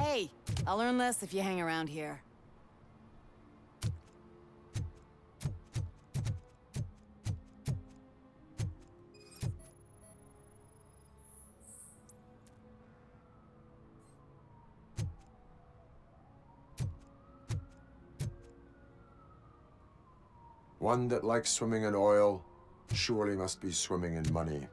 Hey, I'll learn less if you hang around here. One that likes swimming in oil surely must be swimming in money.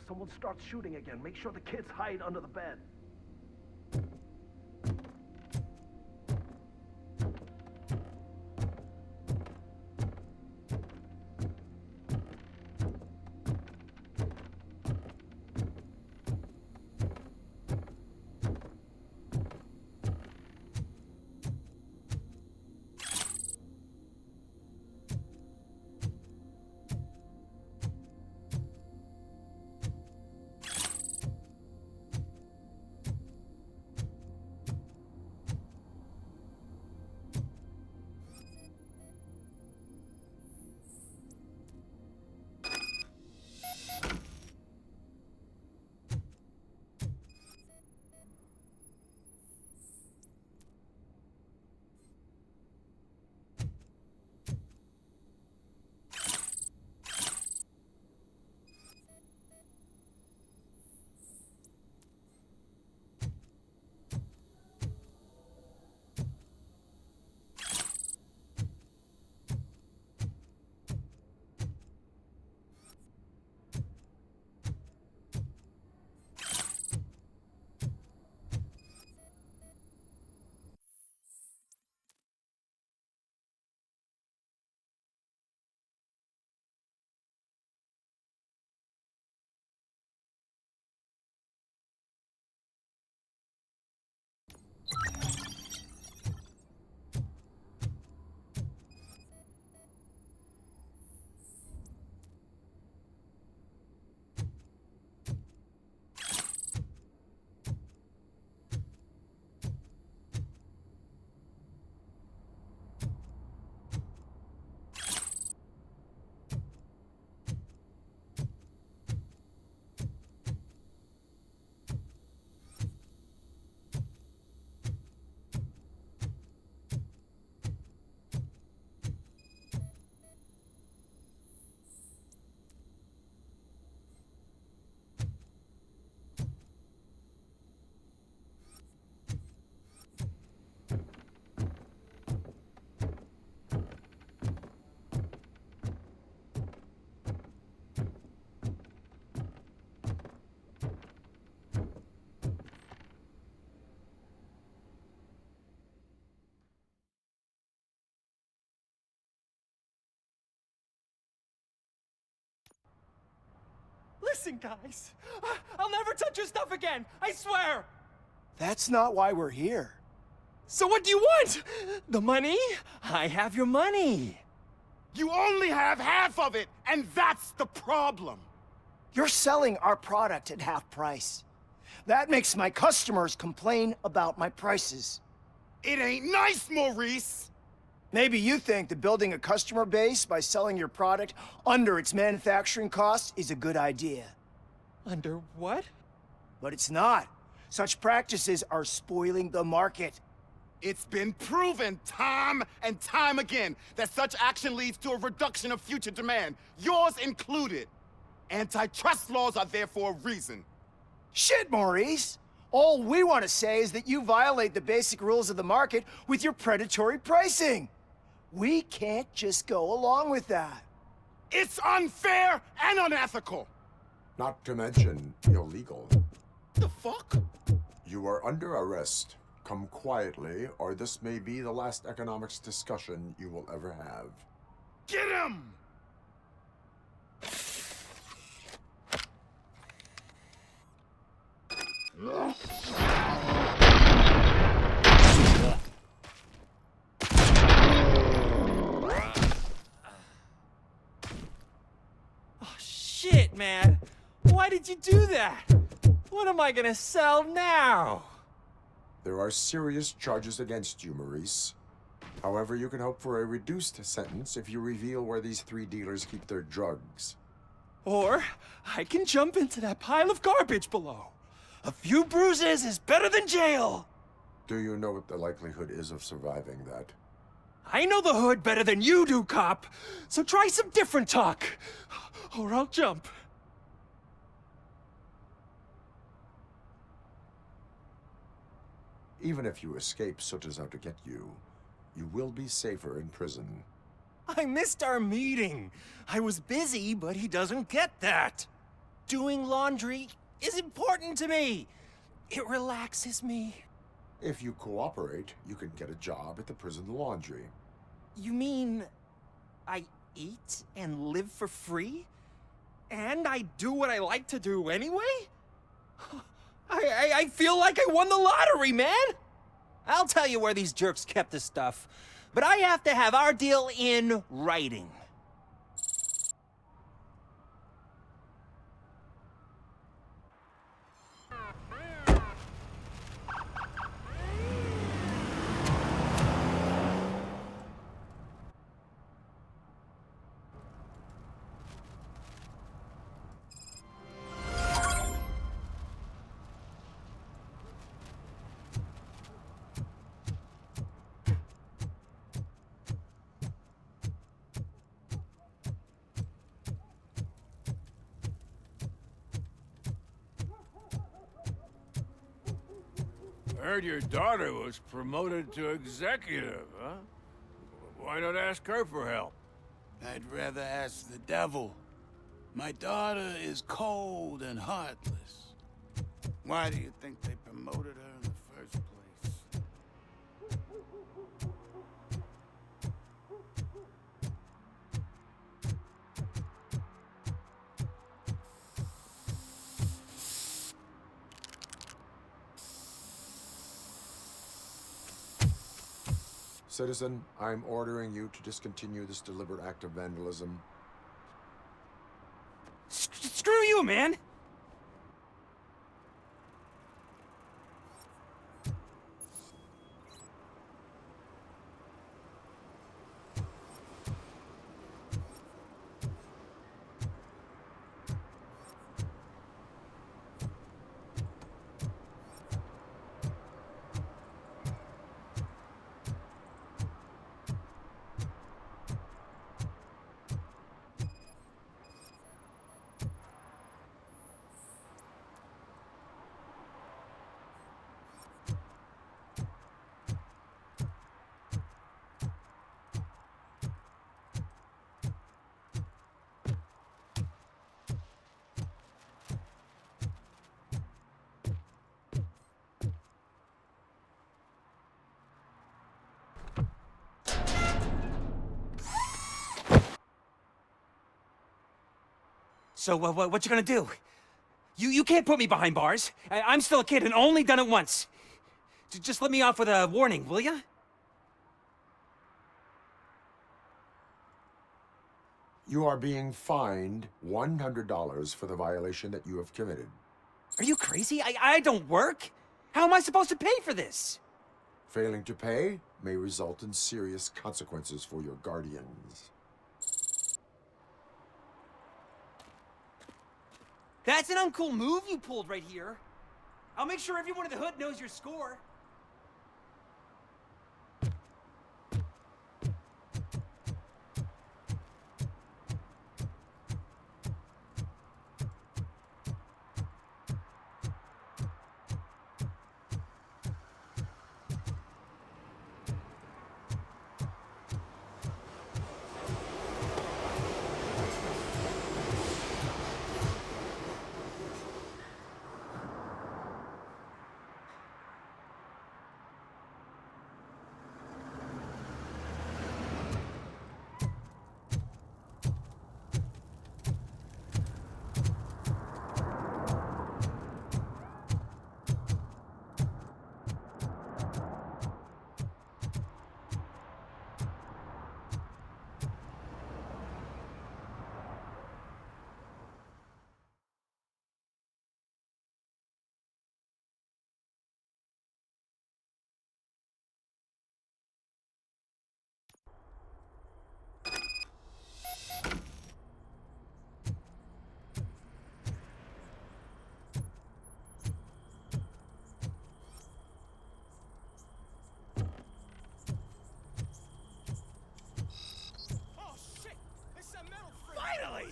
Someone starts shooting again. Make sure the kids hide under the bed. Listen, guys. I'll never touch your stuff again. I swear. That's not why we're here. So what do you want? The money? I have your money. You only have half of it, and that's the problem. You're selling our product at half price. That makes my customers complain about my prices. It ain't nice, Maurice. Maybe you think that building a customer base by selling your product under its manufacturing cost is a good idea. Under what? But it's not. Such practices are spoiling the market. It's been proven time and time again that such action leads to a reduction of future demand, yours included. Antitrust laws are there for a reason. Shit, Maurice! All we want to say is that you violate the basic rules of the market with your predatory pricing. We can't just go along with that. It's unfair and unethical. Not to mention illegal. The fuck? You are under arrest. Come quietly, or this may be the last economics discussion you will ever have. Get him! Oh, shit, man. Why did you do that? What am I gonna sell now? There are serious charges against you, Maurice. However, you can hope for a reduced sentence if you reveal where these 3 dealers keep their drugs. Or I can jump into that pile of garbage below. A few bruises is better than jail. Do you know what the likelihood is of surviving that? I know the hood better than you do, cop. So try some different talk, or I'll jump. Even if you escape Soot is out to get you, you will be safer in prison. I missed our meeting. I was busy, but he doesn't get that. Doing laundry is important to me. It relaxes me. If you cooperate, you can get a job at the prison laundry. You mean I eat and live for free? And I do what I like to do anyway? I feel like I won the lottery, man! I'll tell you where these jerks kept the stuff, but I have to have our deal in writing. Heard your daughter was promoted to executive, huh? Why not ask her for help? I'd rather ask the devil. My daughter is cold and heartless. Why do you think they promoted her in the first place? Citizen, I'm ordering you to discontinue this deliberate act of vandalism. Screw you, man! So, what you gonna do? You can't put me behind bars. I'm still a kid and only done it once. Just let me off with a warning, will ya? You are being fined $100 for the violation that you have committed. Are you crazy? I don't work. How am I supposed to pay for this? Failing to pay may result in serious consequences for your guardians. That's an uncool move you pulled right here. I'll make sure everyone in the hood knows your score.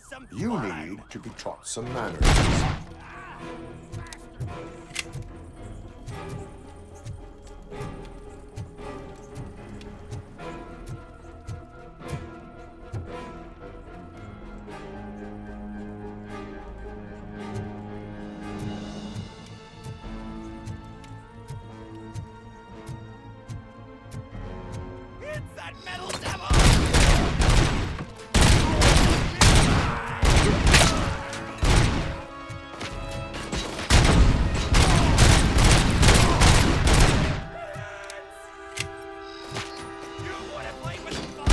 some You fun. need to be taught some manners. It's that metal devil! You wanna play with fire?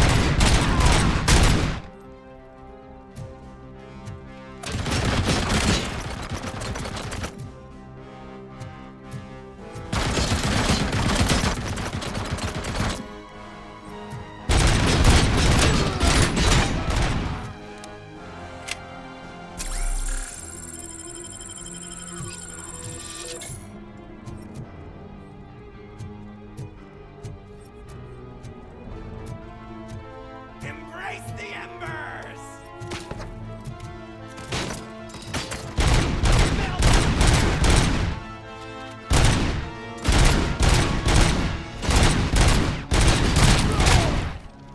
Embrace the embers!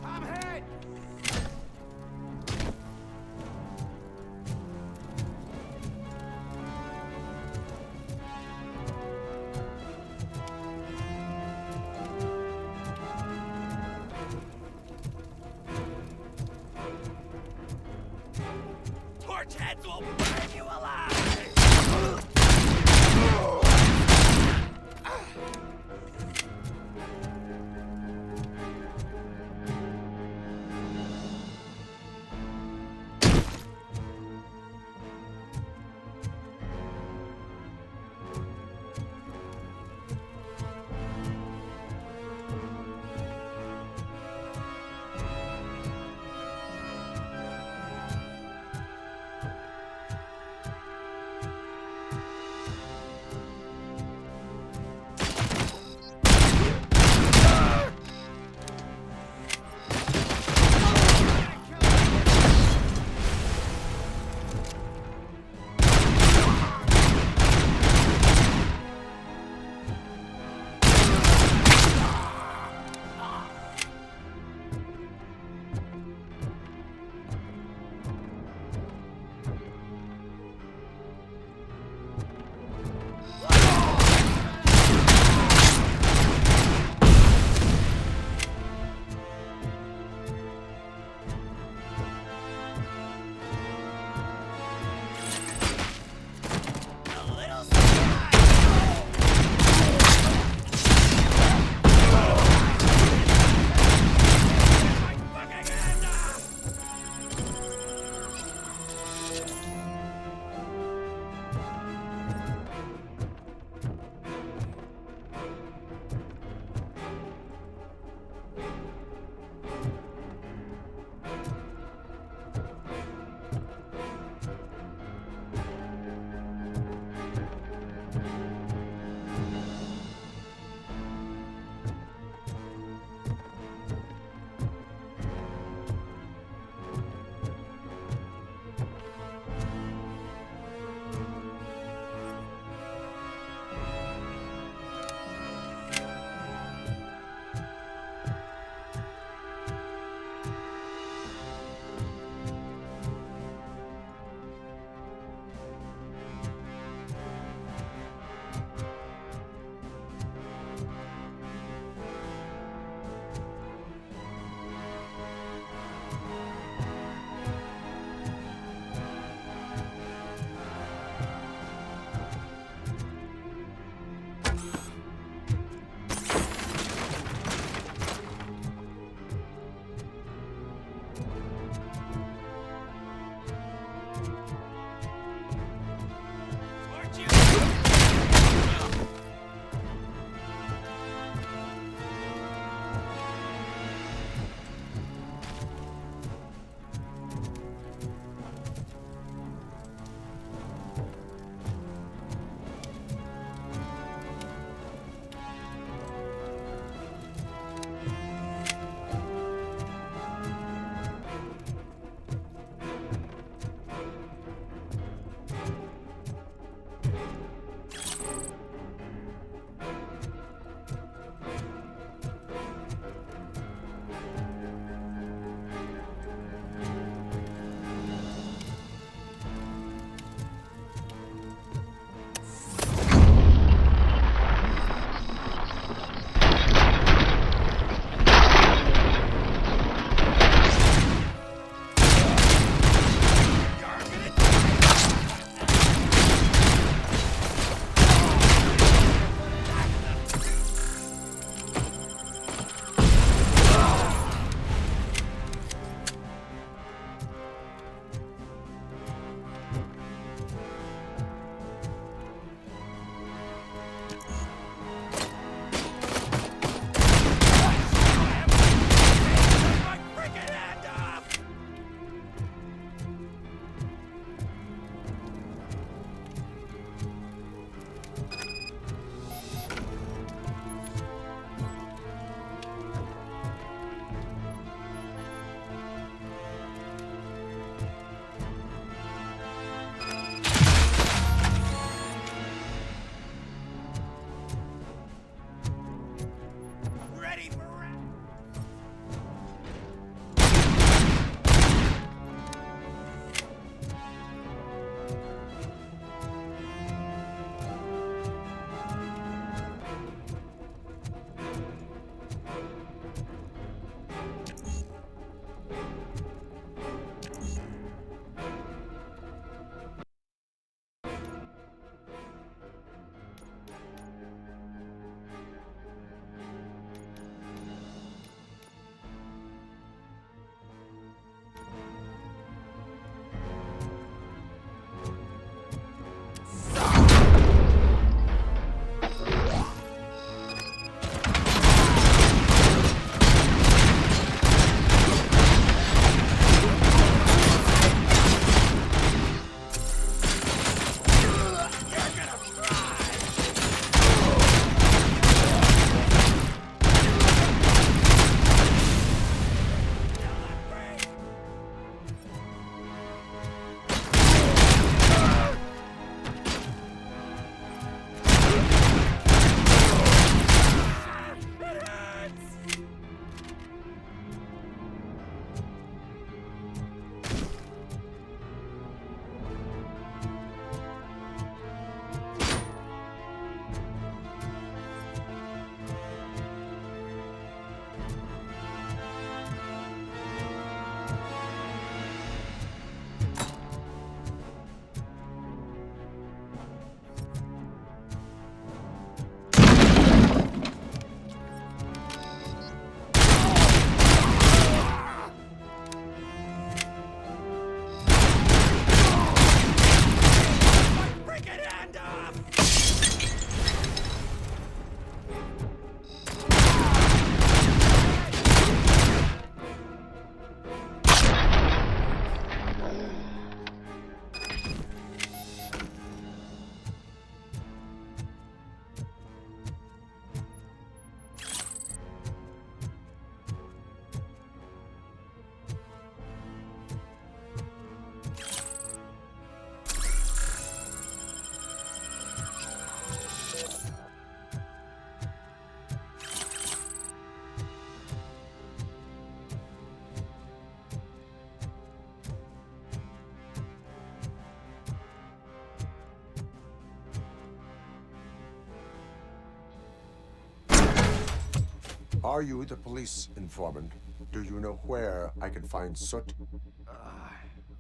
I'm hit! Torch heads will burn you alive! A little Are you the police informant? Do you know where I can find Soot?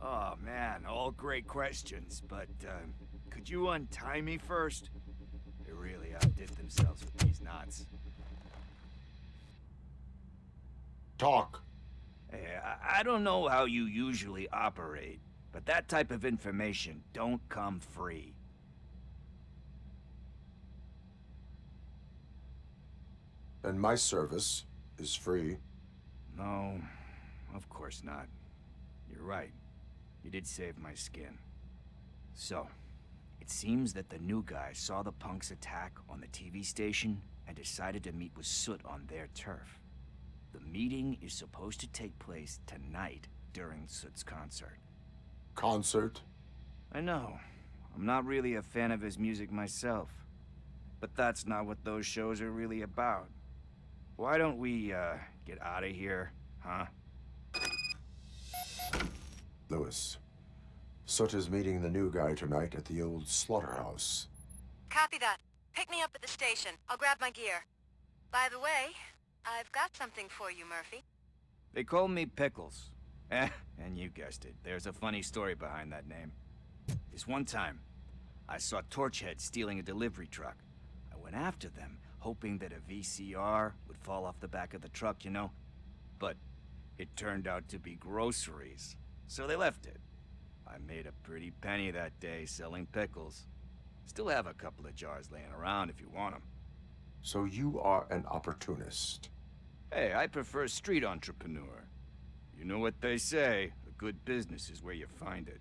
Oh man, all great questions, but could you untie me first? They really outdid themselves with these knots. Talk. Hey, I don't know how you usually operate, but that type of information don't come free. And my service is free. No, of course not. You're right. You did save my skin. So, it seems that the new guy saw the punks' attack on the TV station and decided to meet with Soot on their turf. The meeting is supposed to take place tonight during Soot's concert. Concert? I know. I'm not really a fan of his music myself. But that's not what those shows are really about. Why don't we, get out of here, huh? Lewis. Soot is meeting the new guy tonight at the old slaughterhouse. Copy that. Pick me up at the station. I'll grab my gear. By the way, I've got something for you, Murphy. They call me Pickles. And you guessed it. There's a funny story behind that name. This one time, I saw Torchhead stealing a delivery truck. I went after them, hoping that a VCR would fall off the back of the truck, you know? But it turned out to be groceries, so they left it. I made a pretty penny that day selling pickles. Still have a couple of jars laying around if you want them. So you are an opportunist. Hey, I prefer street entrepreneur. You know what they say, a good business is where you find it.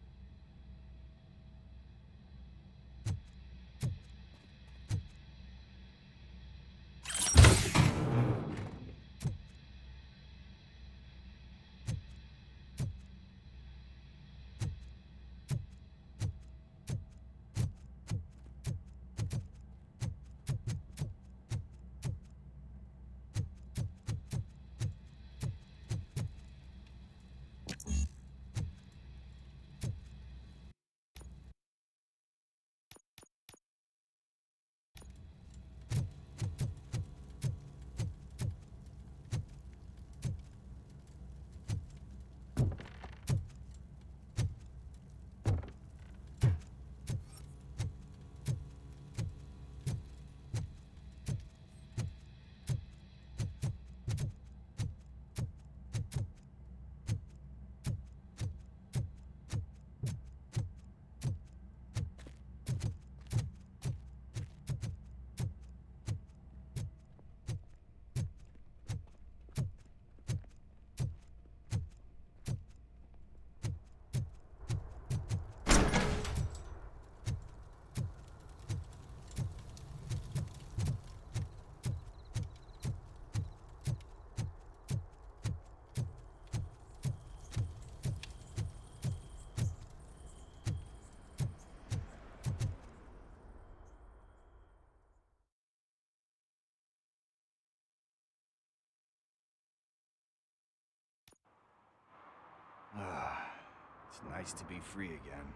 It's nice to be free again.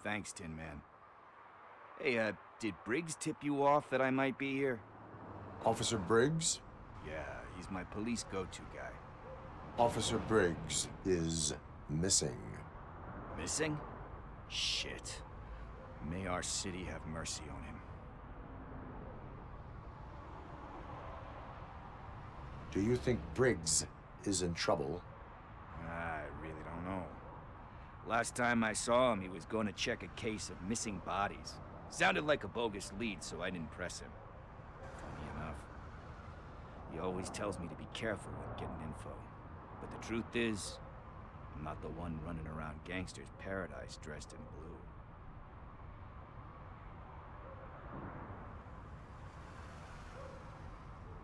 Thanks, Tin Man. Hey, did Briggs tip you off that I might be here? Officer Briggs? Yeah, he's my police go-to guy. Officer Briggs is missing. Missing? Shit. May our city have mercy on him. Do you think Briggs is in trouble? I really don't know. Last time I saw him, he was going to check a case of missing bodies. Sounded like a bogus lead, so I didn't press him. Funny enough. He always tells me to be careful when getting info. But the truth is, I'm not the one running around gangsters' paradise dressed in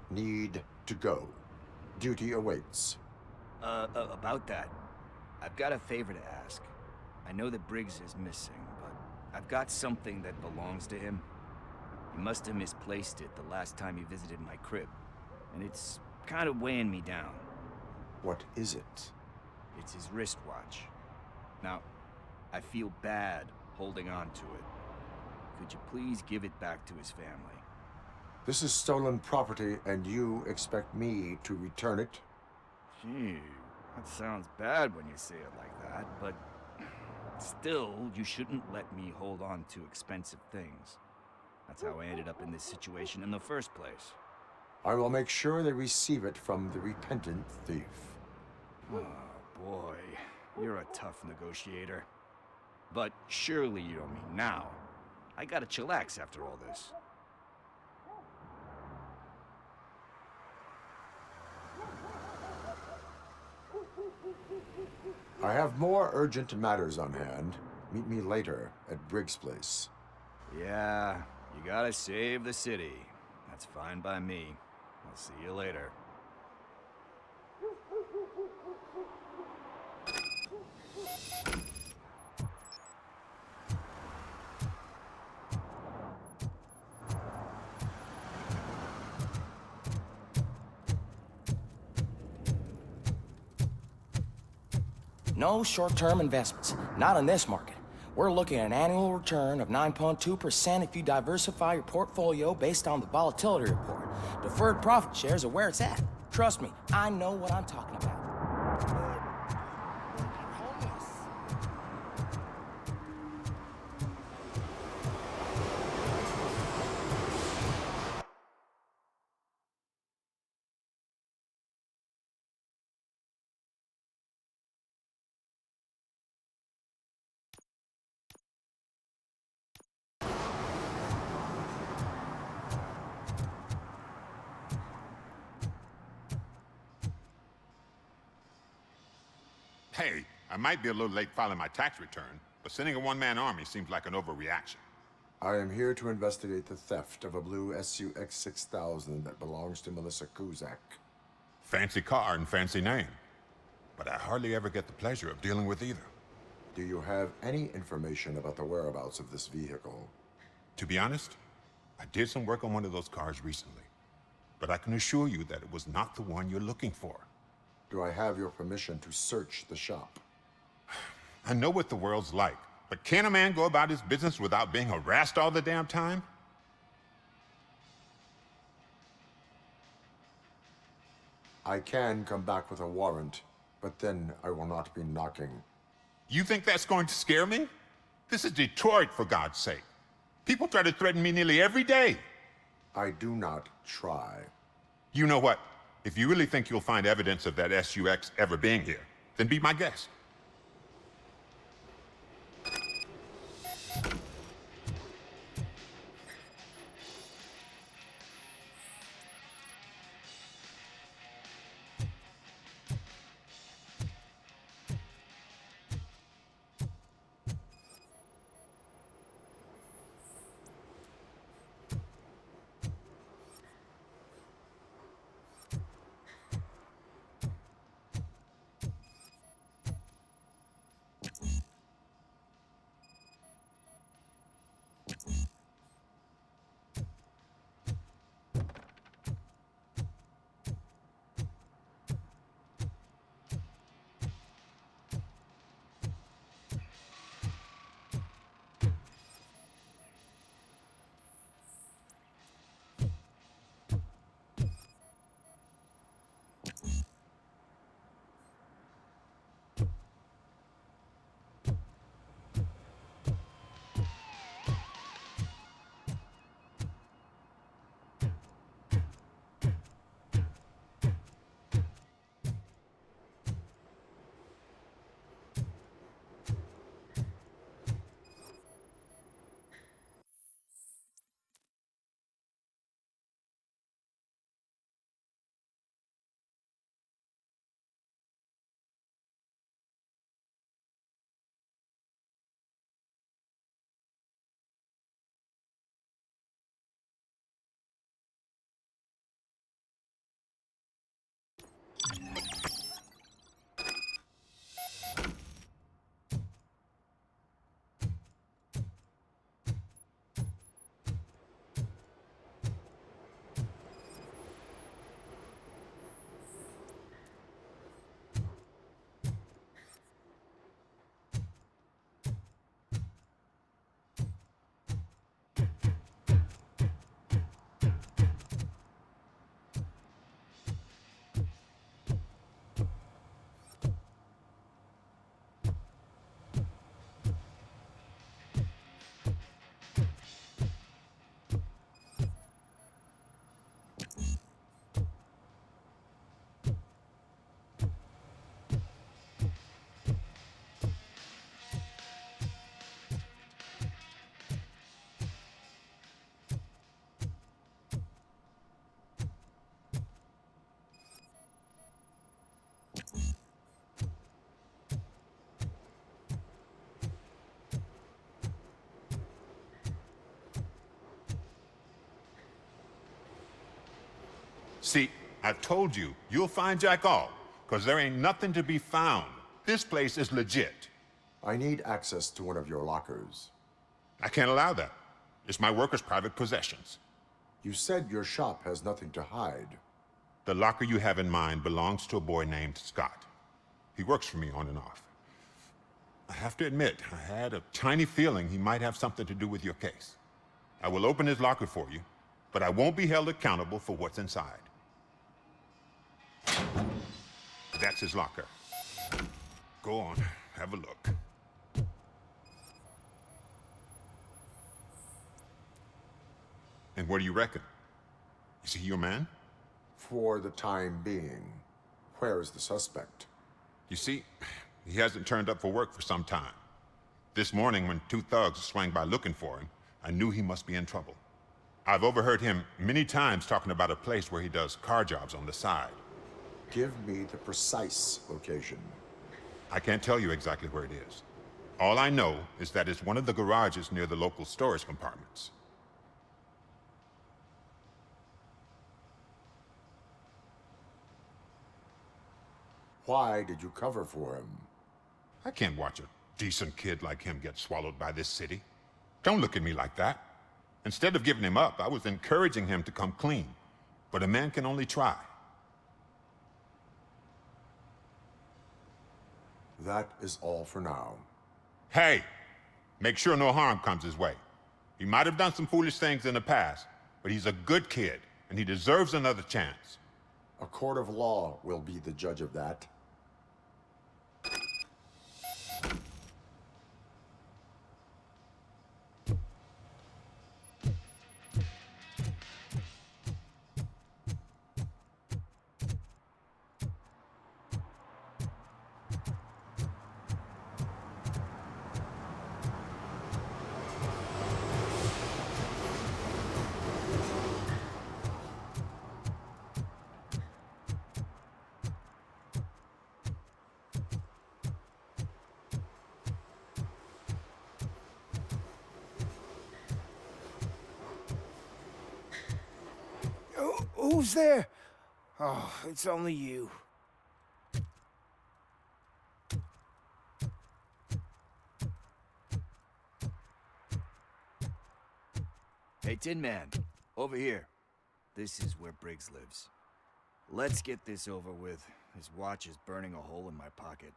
blue. Need to go. Duty awaits. About that, I've got a favor to ask. I know that Briggs is missing, but I've got something that belongs to him. He must have misplaced it the last time he visited my crib, and it's kind of weighing me down. What is it? It's his wristwatch. Now, I feel bad holding on to it. Could you please give it back to his family? This is stolen property, and you expect me to return it? Gee, that sounds bad when you say it like that, but still, you shouldn't let me hold on to expensive things. That's how I ended up in this situation in the first place. I will make sure they receive it from the repentant thief. Oh, boy. You're a tough negotiator. But surely you don't mean now. I gotta chillax after all this. I have more urgent matters on hand. Meet me later at Briggs' place. Yeah, you gotta save the city. That's fine by me. I'll see you later. No short-term investments, not in this market. We're looking at an annual return of 9.2% if you diversify your portfolio based on the volatility report. Deferred profit shares are where it's at. Trust me, I know what I'm talking about. Hey, I might be a little late filing my tax return, but sending a one-man army seems like an overreaction. I am here to investigate the theft of a blue SUX 6000 that belongs to Melissa Kuzak. Fancy car and fancy name. But I hardly ever get the pleasure of dealing with either. Do you have any information about the whereabouts of this vehicle? To be honest, I did some work on one of those cars recently. But I can assure you that it was not the one you're looking for. Do I have your permission to search the shop? I know what the world's like, but can a man go about his business without being harassed all the damn time? I can come back with a warrant, but then I will not be knocking. You think that's going to scare me? This is Detroit, for God's sake. People try to threaten me nearly every day. I do not try. You know what? If you really think you'll find evidence of that SUX ever being here, then be my guest. See, I told you, you'll find Jack all, because there ain't nothing to be found. This place is legit. I need access to one of your lockers. I can't allow that. It's my workers' private possessions. You said your shop has nothing to hide. The locker you have in mind belongs to a boy named Scott. He works for me on and off. I have to admit, I had a tiny feeling he might have something to do with your case. I will open his locker for you, but I won't be held accountable for what's inside. That's his locker. Go on, have a look. And what do you reckon? Is he your man? For the time being. Where is the suspect? You see, he hasn't turned up for work for some time. This morning, when two thugs swang by looking for him, I knew he must be in trouble. I've overheard him many times talking about a place where he does car jobs on the side. Give me the precise location. I can't tell you exactly where it is. All I know is that it's one of the garages near the local storage compartments. Why did you cover for him? I can't watch a decent kid like him get swallowed by this city. Don't look at me like that. Instead of giving him up, I was encouraging him to come clean. But a man can only try. That is all for now. Hey, make sure no harm comes his way. He might have done some foolish things in the past, but he's a good kid, and he deserves another chance. A court of law will be the judge of that. Who's there? Oh, it's only you. Hey, Tin Man, over here. This is where Briggs lives. Let's get this over with. His watch is burning a hole in my pocket.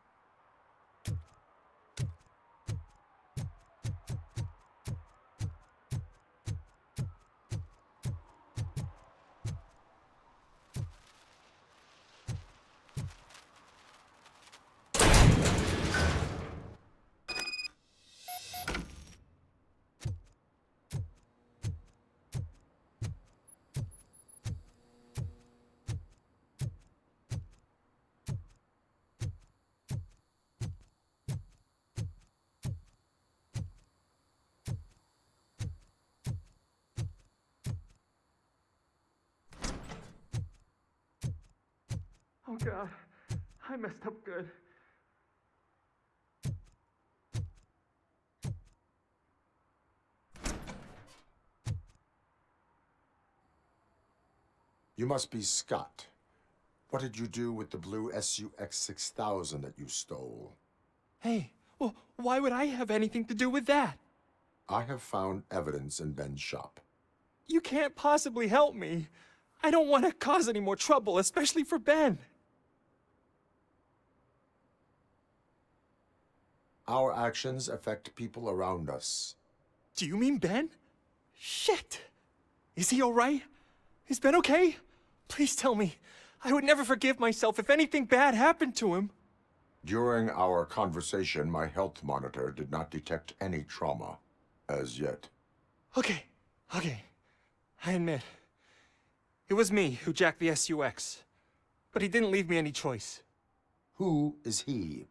Oh God, I messed up good. You must be Scott. What did you do with the blue SUX 6000 that you stole? Hey, well, why would I have anything to do with that? I have found evidence in Ben's shop. You can't possibly help me. I don't want to cause any more trouble, especially for Ben. Our actions affect people around us. Do you mean Ben? Shit! Is he all right? Is Ben okay? Please tell me. I would never forgive myself if anything bad happened to him. During our conversation, my health monitor did not detect any trauma as yet. Okay. I admit. It was me who jacked the SUX. But he didn't leave me any choice. Who is he?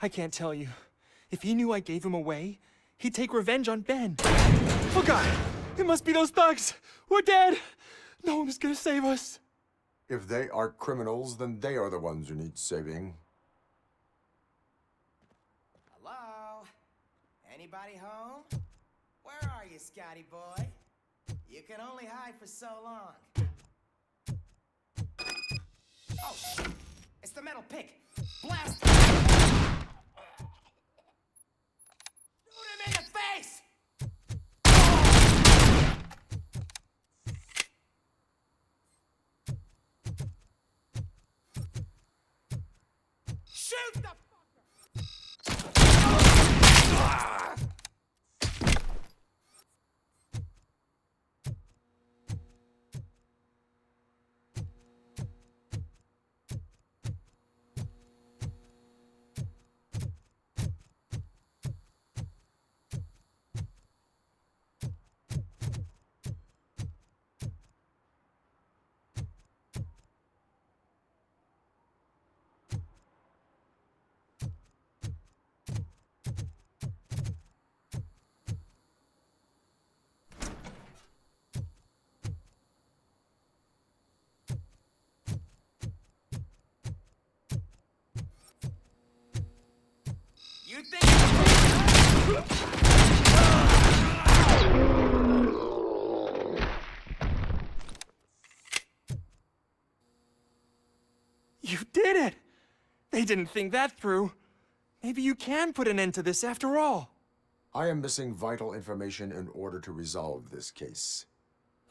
I can't tell you. If he knew I gave him away, he'd take revenge on Ben. Oh God! It must be those thugs! We're dead! No one is gonna save us. If they are criminals, then they are the ones who need saving. Hello? Anybody home? Where are you, Scotty boy? You can only hide for so long. Oh, shit! It's the metal pig! Blast! Shoot him in the face! Shoot the You think... You did it! They didn't think that through. Maybe you can put an end to this after all. I am missing vital information in order to resolve this case.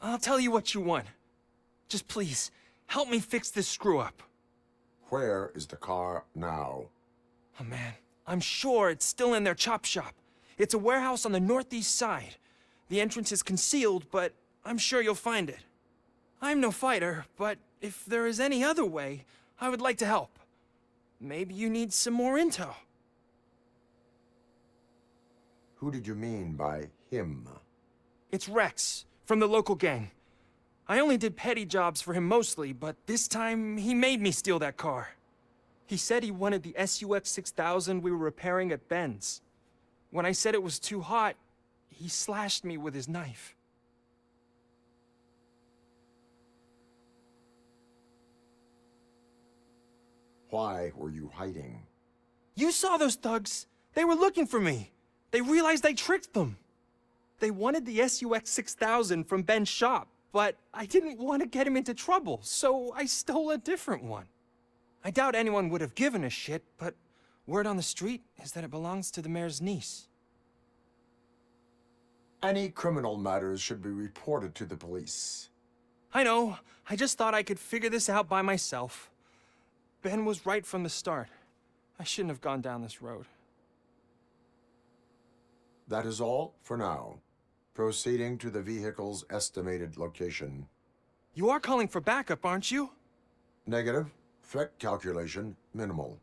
I'll tell you what you want. Just please, help me fix this screw-up. Where is the car now? Oh man, I'm sure it's still in their chop shop. It's a warehouse on the northeast side. The entrance is concealed, but I'm sure you'll find it. I'm no fighter, but if there is any other way, I would like to help. Maybe you need some more intel. Who did you mean by him? It's Rex, from the local gang. I only did petty jobs for him mostly, but this time he made me steal that car. He said he wanted the SUX 6000 we were repairing at Ben's. When I said it was too hot, he slashed me with his knife. Why were you hiding? You saw those thugs. They were looking for me. They realized I tricked them. They wanted the SUX 6000 from Ben's shop, but I didn't want to get him into trouble, so I stole a different one. I doubt anyone would have given a shit, but word on the street is that it belongs to the mayor's niece. Any criminal matters should be reported to the police. I know. I just thought I could figure this out by myself. Ben was right from the start. I shouldn't have gone down this road. That is all for now. Proceeding to the vehicle's estimated location. You are calling for backup, aren't you? Negative. Threat calculation minimal.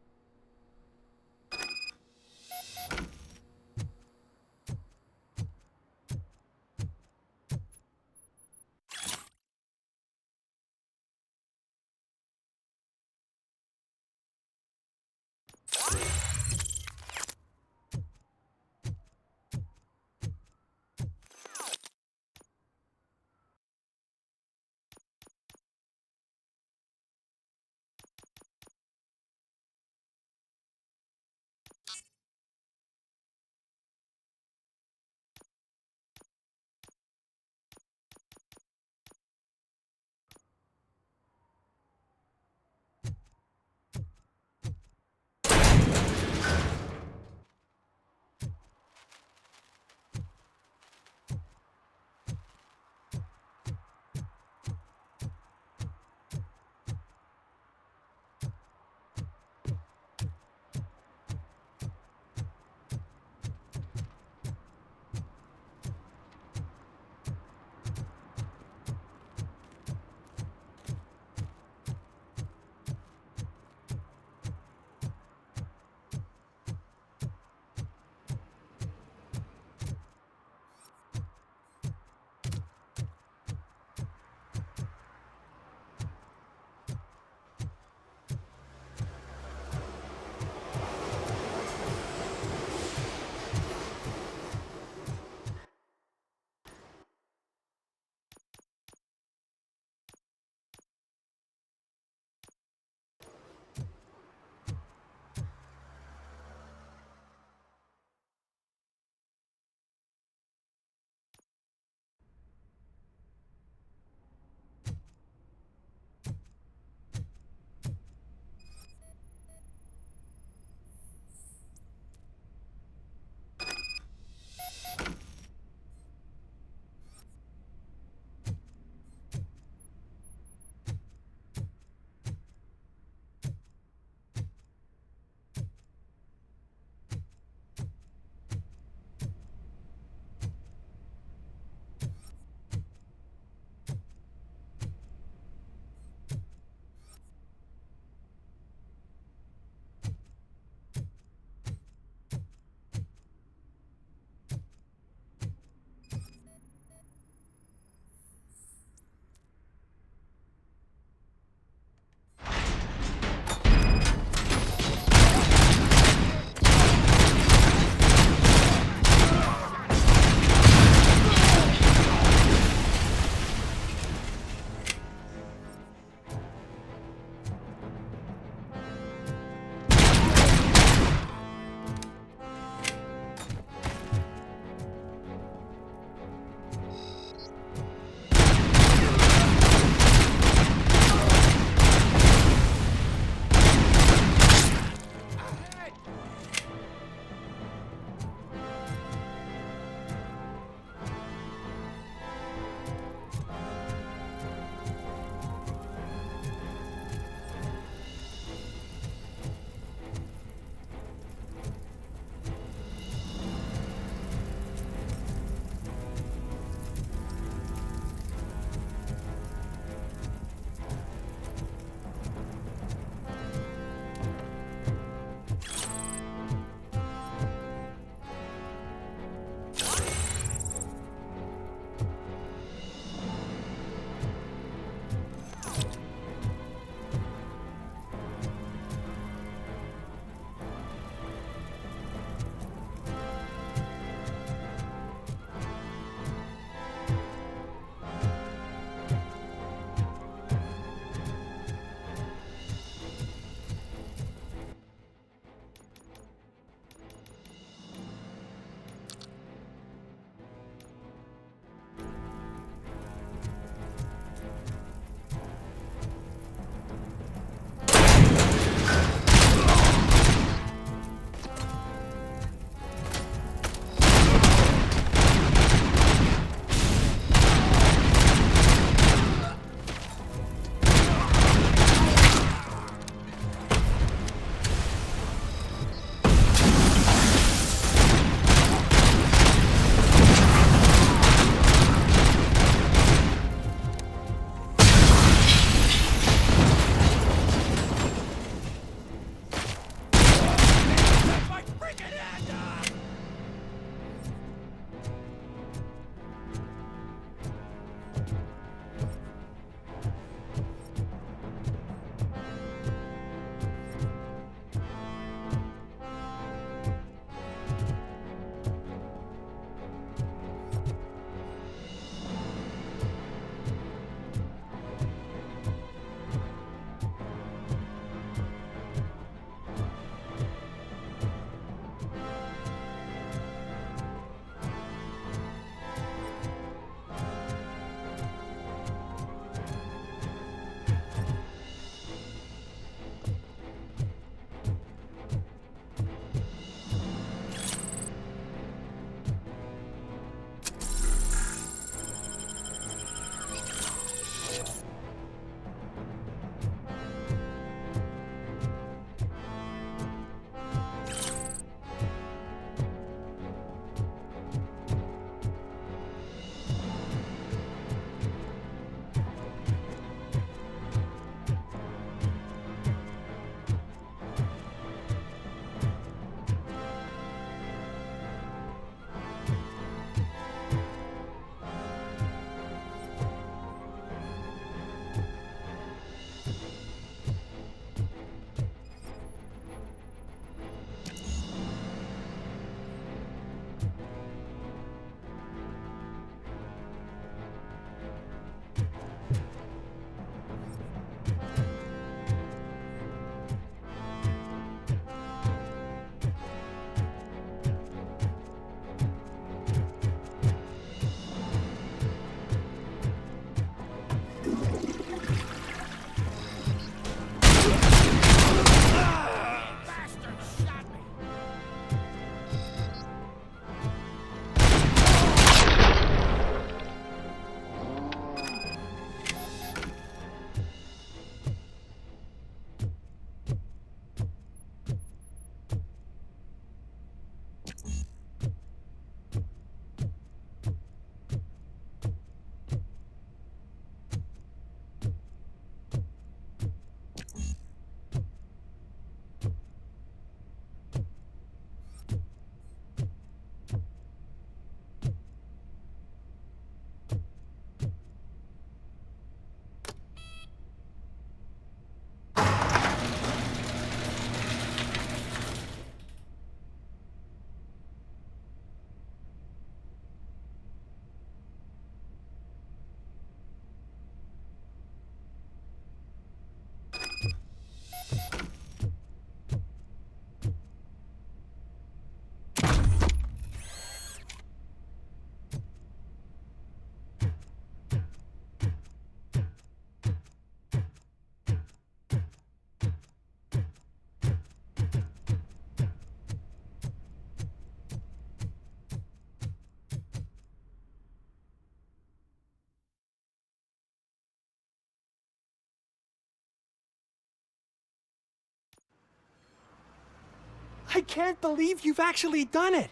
I can't believe you've actually done it!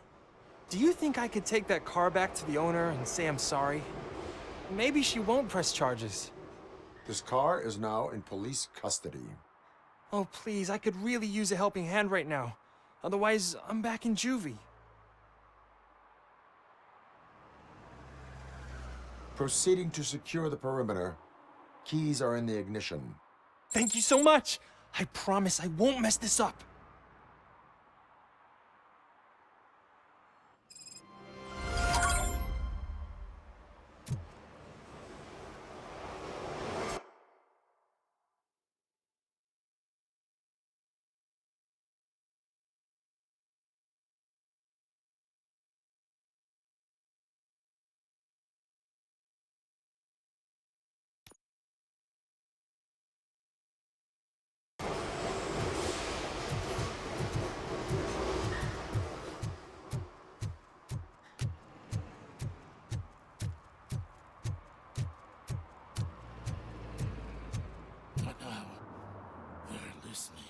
Do you think I could take that car back to the owner and say I'm sorry? Maybe she won't press charges. This car is now in police custody. Oh, please, I could really use a helping hand right now. Otherwise, I'm back in juvie. Proceeding to secure the perimeter. Keys are in the ignition. Thank you so much! I promise I won't mess this up. But now, they're listening.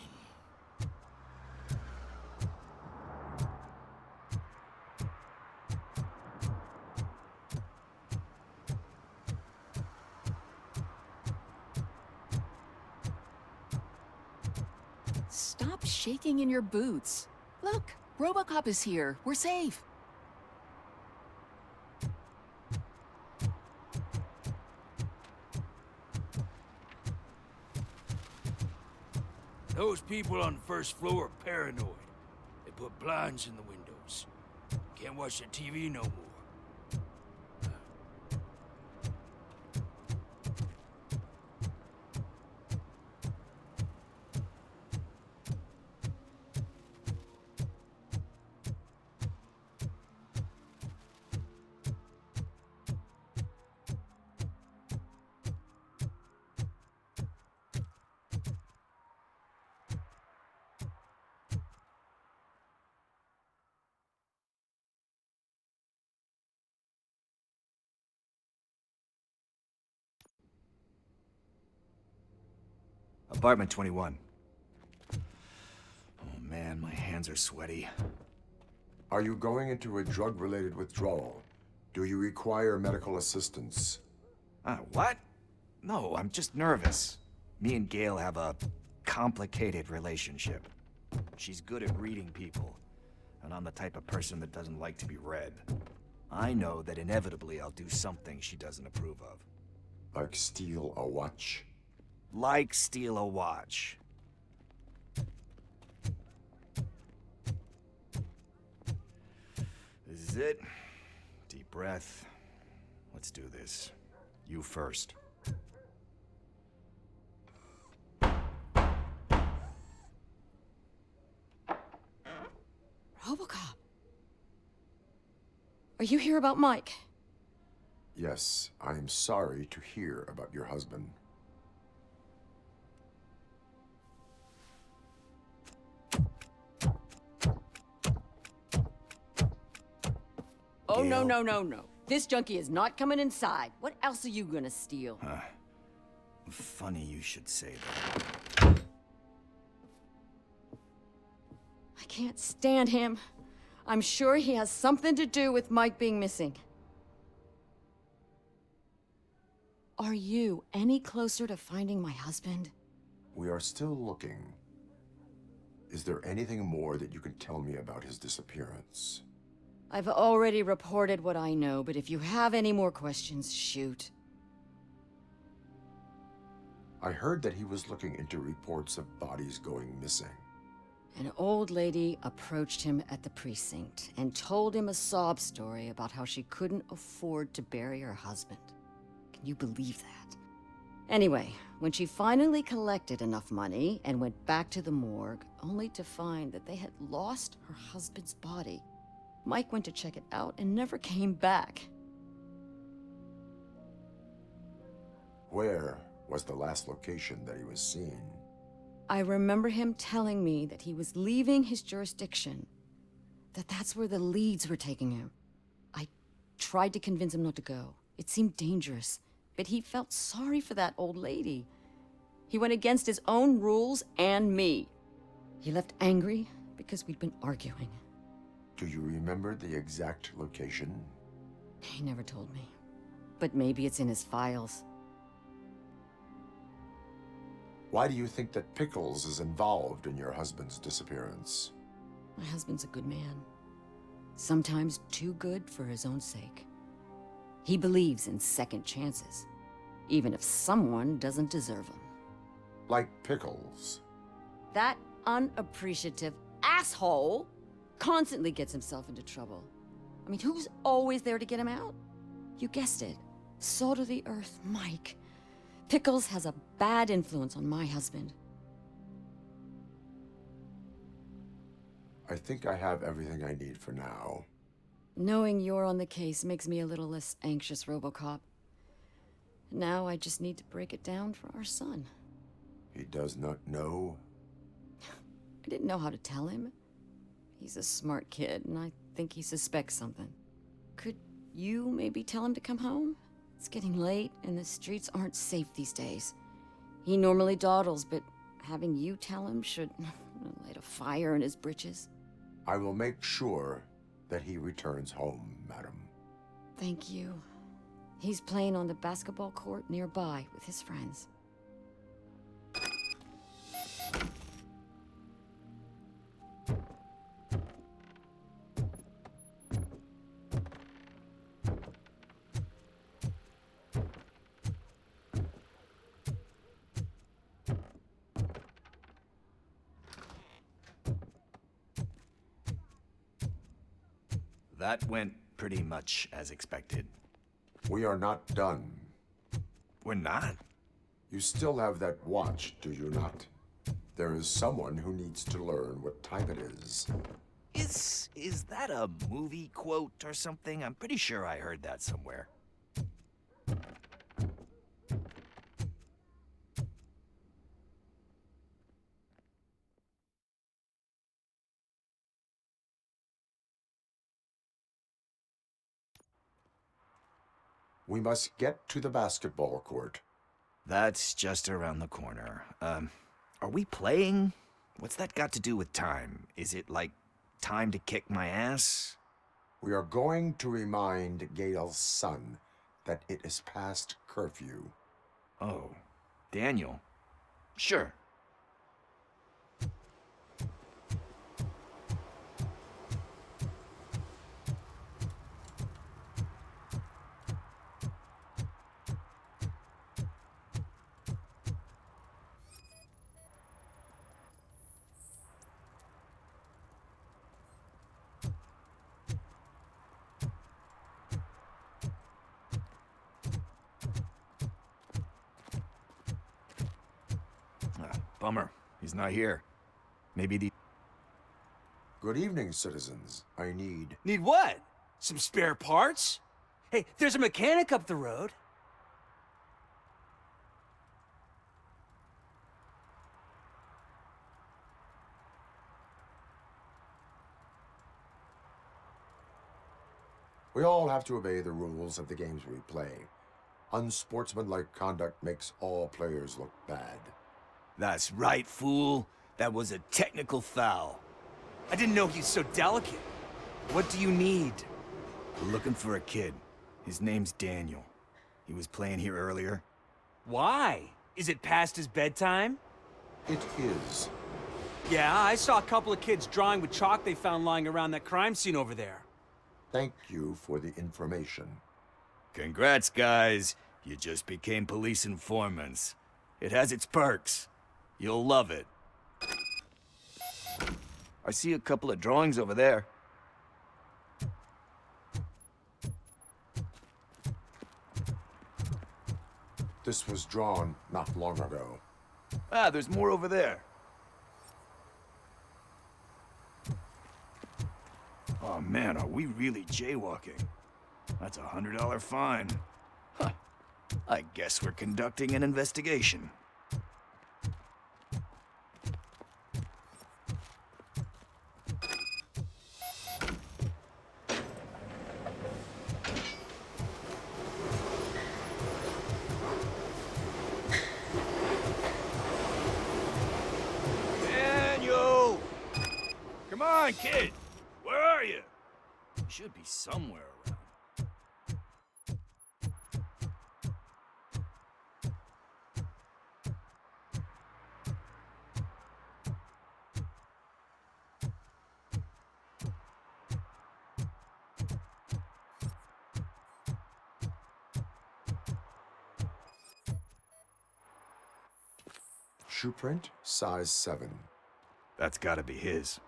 Stop shaking in your boots. Look, Robocop is here. We're safe. Those people on the first floor are paranoid. They put blinds in the windows. Can't watch the TV no more. Apartment 21. Oh man, my hands are sweaty. Are you going into a drug-related withdrawal? Do you require medical assistance? What? No, I'm just nervous. Me and Gail have a complicated relationship. She's good at reading people, and I'm the type of person that doesn't like to be read. I know that inevitably I'll do something she doesn't approve of. Like steal a watch? Like steal a watch. This is it. Deep breath. Let's do this. You first. Robocop. Are you here about Mike? Yes, I am sorry to hear about your husband. Oh, no, no, no, no. This junkie is not coming inside. What else are you gonna steal? Funny you should say that. I can't stand him. I'm sure he has something to do with Mike being missing. Are you any closer to finding my husband? We are still looking. Is there anything more that you can tell me about his disappearance? I've already reported what I know, but if you have any more questions, shoot. I heard that he was looking into reports of bodies going missing. An old lady approached him at the precinct and told him a sob story about how she couldn't afford to bury her husband. Can you believe that? Anyway, when she finally collected enough money and went back to the morgue, only to find that they had lost her husband's body, Mike went to check it out and never came back. Where was the last location that he was seen? I remember him telling me that he was leaving his jurisdiction, that's where the leads were taking him. I tried to convince him not to go. It seemed dangerous, but he felt sorry for that old lady. He went against his own rules and me. He left angry, because we'd been arguing. Do you remember the exact location? He never told me. But maybe it's in his files. Why do you think that Pickles is involved in your husband's disappearance? My husband's a good man. Sometimes too good for his own sake. He believes in second chances, even if someone doesn't deserve them. Like Pickles. That unappreciative asshole constantly gets himself into trouble. I mean, who's always there to get him out? You guessed it. Salt of the earth, Mike. Pickles has a bad influence on my husband. I think I have everything I need for now. Knowing you're on the case makes me a little less anxious, Robocop. Now I just need to break it down for our son. He does not know? I didn't know how to tell him. He's a smart kid, and I think he suspects something. Could you maybe tell him to come home? It's getting late, and the streets aren't safe these days. He normally dawdles, but having you tell him should light a fire in his britches. I will make sure that he returns home, madam. Thank you. He's playing on the basketball court nearby with his friends. That went pretty much as expected. We are not done. We're not? You still have that watch, do you not? There is someone who needs to learn what time it is. Is that a movie quote or something? I'm pretty sure I heard that somewhere. We must get to the basketball court. That's just around the corner. Are we playing? What's that got to do with time? Is it like time to kick my ass? We are going to remind Gail's son that it is past curfew. Oh, Daniel. Sure. Bummer. He's not here. Maybe the... Good evening, citizens. I need... Need what? Some spare parts? Hey, there's a mechanic up the road. We all have to obey the rules of the games we play. Unsportsmanlike conduct makes all players look bad. That's right, fool. That was a technical foul. I didn't know he's so delicate. What do you need? We're looking for a kid. His name's Daniel. He was playing here earlier. Why? Is it past his bedtime? It is. Yeah, I saw a couple of kids drawing with chalk they found lying around that crime scene over there. Thank you for the information. Congrats, guys. You just became police informants. It has its perks. You'll love it. I see a couple of drawings over there. This was drawn not long ago. Ah, there's more over there. Oh man, are we really jaywalking? That's a $100 fine. Huh. I guess we're conducting an investigation. on, kid! Where are you? Should be somewhere around. Shoe print, size 7. That's gotta be his.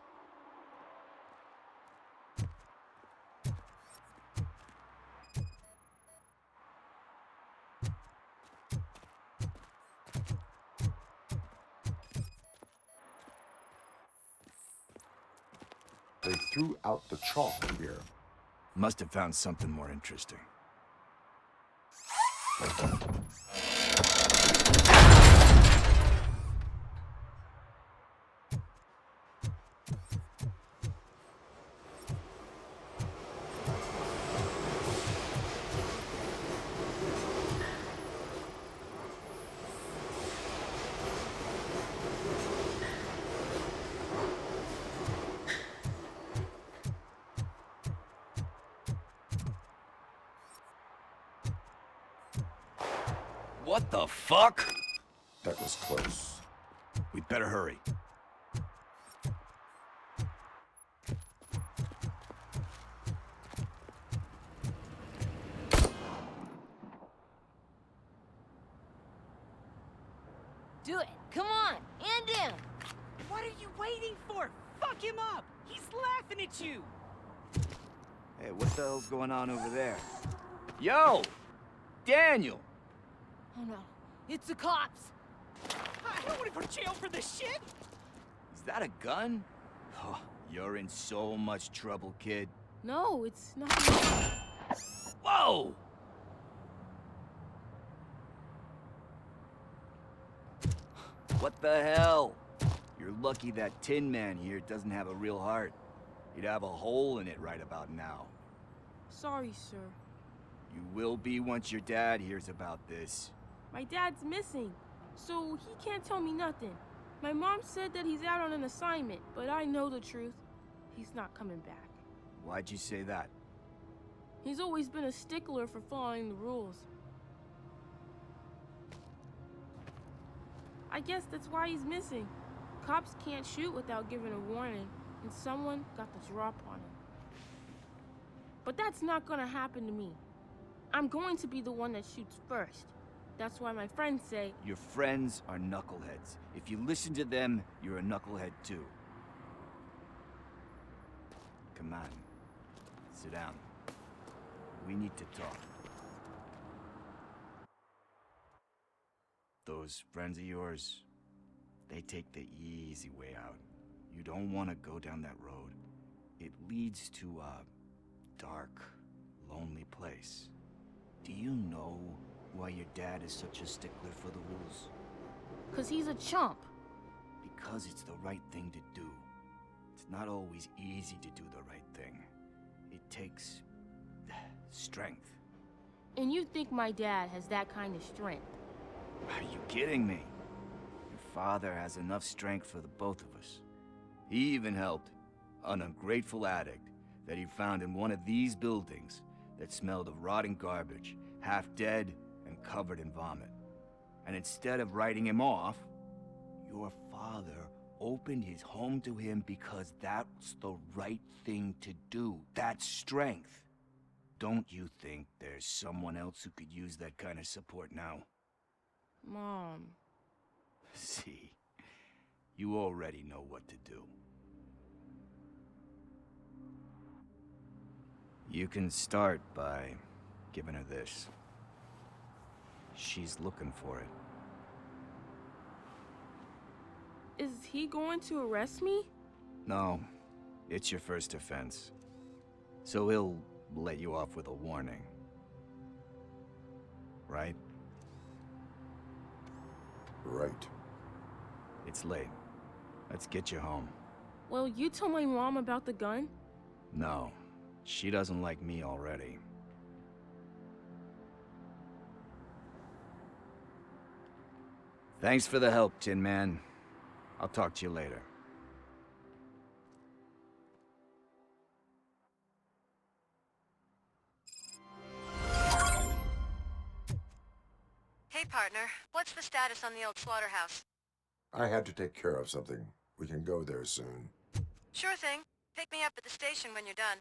They threw out the chalk here. Must have found something more interesting. What the fuck? That was close. We'd better hurry. Do it. Come on. And down. What are you waiting for? Fuck him up! He's laughing at you! Hey, what the hell's going on over there? Yo! Daniel! Oh no. It's the cops. I don't want to go to jail for this shit! Is that a gun? Oh, you're in so much trouble, kid. No, it's not. Whoa! What the hell? You're lucky that Tin Man here doesn't have a real heart. He'd have a hole in it right about now. Sorry, sir. You will be once your dad hears about this. My dad's missing, so he can't tell me nothing. My mom said that he's out on an assignment, but I know the truth. He's not coming back. Why'd you say that? He's always been a stickler for following the rules. I guess that's why he's missing. Cops can't shoot without giving a warning, and someone got the drop on him. But that's not gonna happen to me. I'm going to be the one that shoots first. That's why my friends say... Your friends are knuckleheads. If you listen to them, you're a knucklehead too. Come on. Sit down. We need to talk. Those friends of yours, they take the easy way out. You don't want to go down that road. It leads to a dark, lonely place. Do you know why your dad is such a stickler for the rules? 'Cause he's a chump. Because it's the right thing to do. It's not always easy to do the right thing. It takes strength. And you think my dad has that kind of strength? Are you kidding me? Your father has enough strength for the both of us. He even helped an ungrateful addict that he found in one of these buildings that smelled of rotting garbage, half dead and covered in vomit. And instead of writing him off, your father opened his home to him because that's the right thing to do. That's strength. Don't you think there's someone else who could use that kind of support now? Mom. See, you already know what to do. You can start by giving her this. She's looking for it. Is he going to arrest me? No, it's your first offense. So he'll let you off with a warning. Right? Right. It's late. Let's get you home. Well, you told my mom about the gun? No, she doesn't like me already. Thanks for the help, Tin Man. I'll talk to you later. partner. What's the status on the old slaughterhouse? I had to take care of something. We can go there soon. Sure thing. Pick me up at the station when you're done.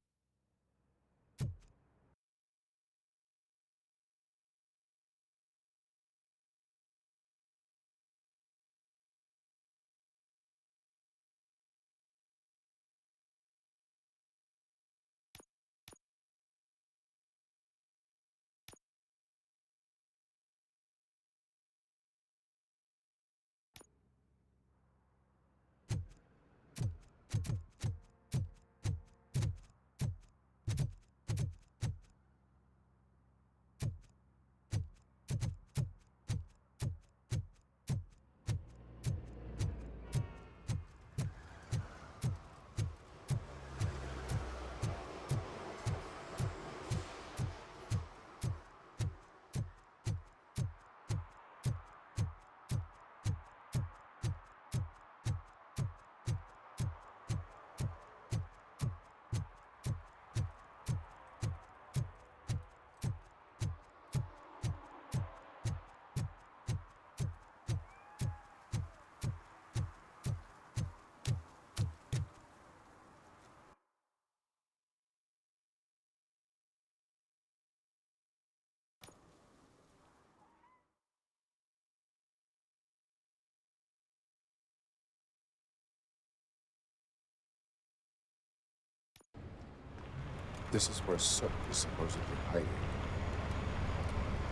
This is where Soap is supposedly hiding.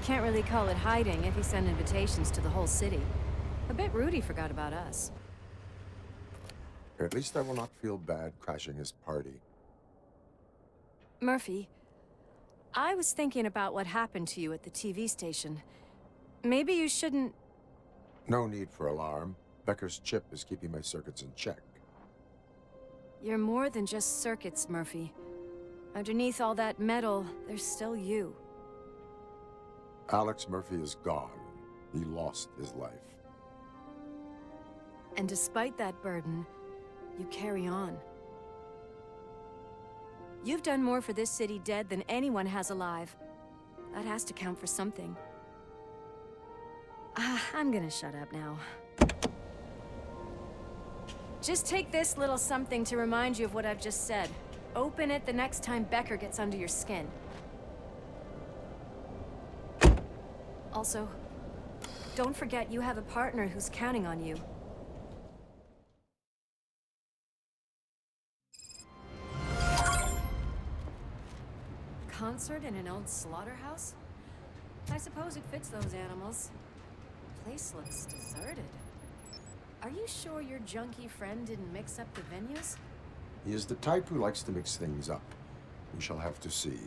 Can't really call it hiding if you send invitations to the whole city. I bet Rudy forgot about us. At least I will not feel bad crashing his party. Murphy, I was thinking about what happened to you at the TV station. Maybe you shouldn't... No need for alarm. Becker's chip is keeping my circuits in check. You're more than just circuits, Murphy. Underneath all that metal, there's still you. Alex Murphy is gone. He lost his life. And despite that burden, you carry on. You've done more for this city dead than anyone has alive. That has to count for something. I'm gonna shut up now. Just take this little something to remind you of what I've just said. Open it the next time Becker gets under your skin. Also, don't forget you have a partner who's counting on you. Concert in an old slaughterhouse? I suppose it fits those animals. The place looks deserted. Are you sure your junkie friend didn't mix up the venues? He is the type who likes to mix things up. We shall have to see.